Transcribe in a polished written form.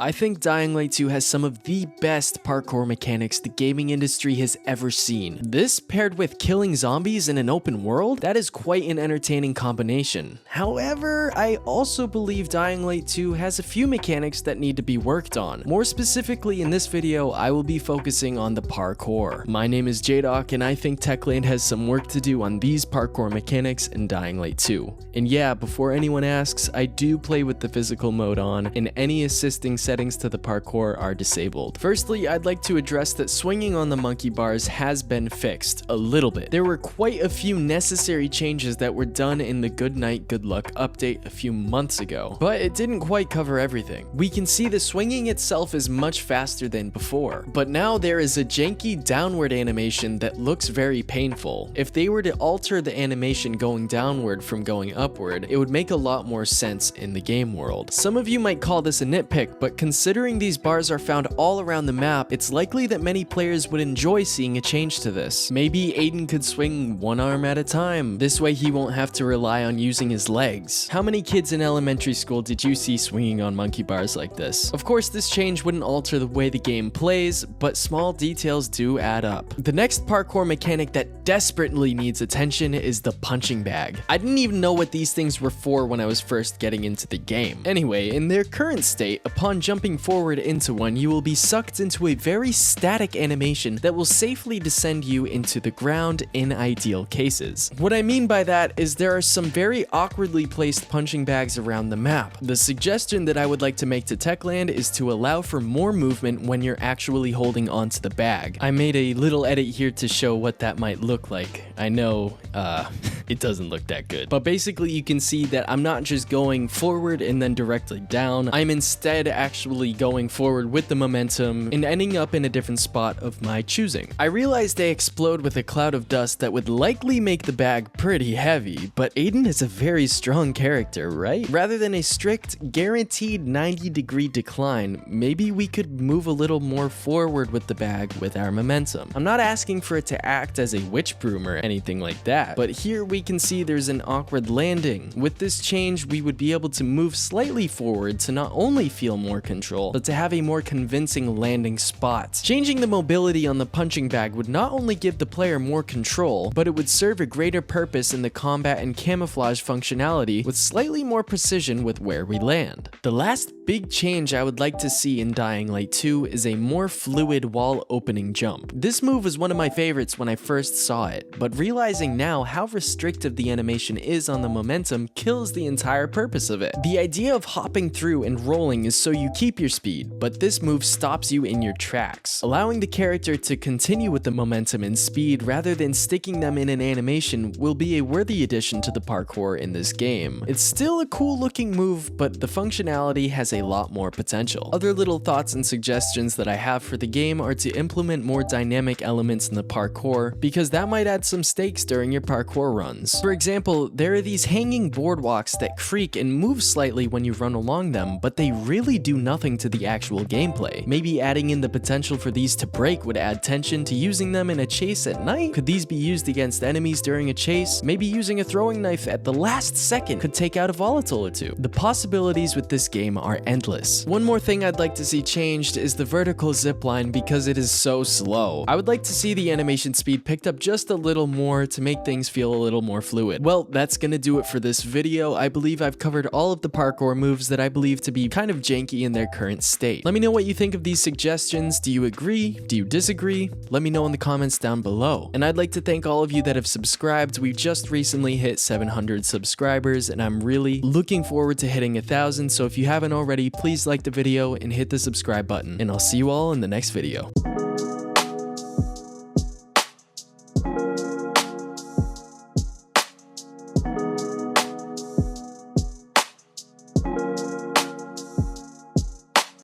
I think Dying Light 2 has some of the best parkour mechanics the gaming industry has ever seen. This paired with killing zombies in an open world, that is quite an entertaining combination. However, I also believe Dying Light 2 has a few mechanics that need to be worked on. More specifically, in this video, I will be focusing on the parkour. My name is J-Doc, and I think Techland has some work to do on these parkour mechanics in Dying Light 2. And yeah, before anyone asks, I do play with the physical mode on, and any assisting settings to the parkour are disabled. Firstly, I'd like to address that swinging on the monkey bars has been fixed a little bit. There were quite a few necessary changes that were done in the Good Night Good Luck update a few months ago, but it didn't quite cover everything. We can see the swinging itself is much faster than before, but now there is a janky downward animation that looks very painful. If they were to alter the animation going downward from going upward, it would make a lot more sense in the game world. Some of you might call this a nitpick, but considering these bars are found all around the map, it's likely that many players would enjoy seeing a change to this. Maybe Aiden could swing one arm at a time. This way he won't have to rely on using his legs. How many kids in elementary school did you see swinging on monkey bars like this? Of course, this change wouldn't alter the way the game plays, but small details do add up. The next parkour mechanic that desperately needs attention is the punching bag. I didn't even know what these things were for when I was first getting into the game. Anyway, in their current state, upon jumping forward into one, you will be sucked into a very static animation that will safely descend you into the ground in ideal cases. What I mean by that is there are some very awkwardly placed punching bags around the map. The suggestion that I would like to make to Techland is to allow for more movement when you're actually holding onto the bag. I made a little edit here to show what that might look like. I know, it doesn't look that good. But basically you can see that I'm not just going forward and then directly down. I'm instead actually going forward with the momentum and ending up in a different spot of my choosing. I realized they explode with a cloud of dust that would likely make the bag pretty heavy, but Aiden is a very strong character, right? Rather than a strict, guaranteed 90-degree decline, maybe we could move a little more forward with the bag with our momentum. I'm not asking for it to act as a witch broom or anything like that, but here we can see there's an awkward landing. With this change, we would be able to move slightly forward to not only feel more control, but to have a more convincing landing spot. Changing the mobility on the punching bag would not only give the player more control, but it would serve a greater purpose in the combat and camouflage functionality with slightly more precision with where we land. The last big change I would like to see in Dying Light 2 is a more fluid wall opening jump. This move was one of my favorites when I first saw it, but realizing now how restrictive the animation is on the momentum kills the entire purpose of it. The idea of hopping through and rolling is so you keep your speed, but this move stops you in your tracks, allowing the character to continue with the momentum and speed rather than sticking them in an animation will be a worthy addition to the parkour in this game. It's still a cool looking move, but the functionality has a lot more potential. Other little thoughts and suggestions that I have for the game are to implement more dynamic elements in the parkour, because that might add some stakes during your parkour runs. For example, there are these hanging boardwalks that creak and move slightly when you run along them, but they really do nothing to the actual gameplay. Maybe adding in the potential for these to break would add tension to using them in a chase at night. Could these be used against enemies during a chase? Maybe using a throwing knife at the last second could take out a volatile or two. The possibilities with this game are endless. One more thing I'd like to see changed is the vertical zipline, because it is so slow. I would like to see the animation speed picked up just a little more to make things feel a little more fluid. Well, that's gonna do it for this video. I believe I've covered all of the parkour moves that I believe to be kind of janky in their current state. Let me know what you think of these suggestions. Do you agree? Do you disagree? Let me know in the comments down below. And I'd like to thank all of you that have subscribed. We've just recently hit 700 subscribers, and I'm really looking forward to hitting 1,000. So if you haven't already, please like the video and hit the subscribe button. And I'll see you all in the next video.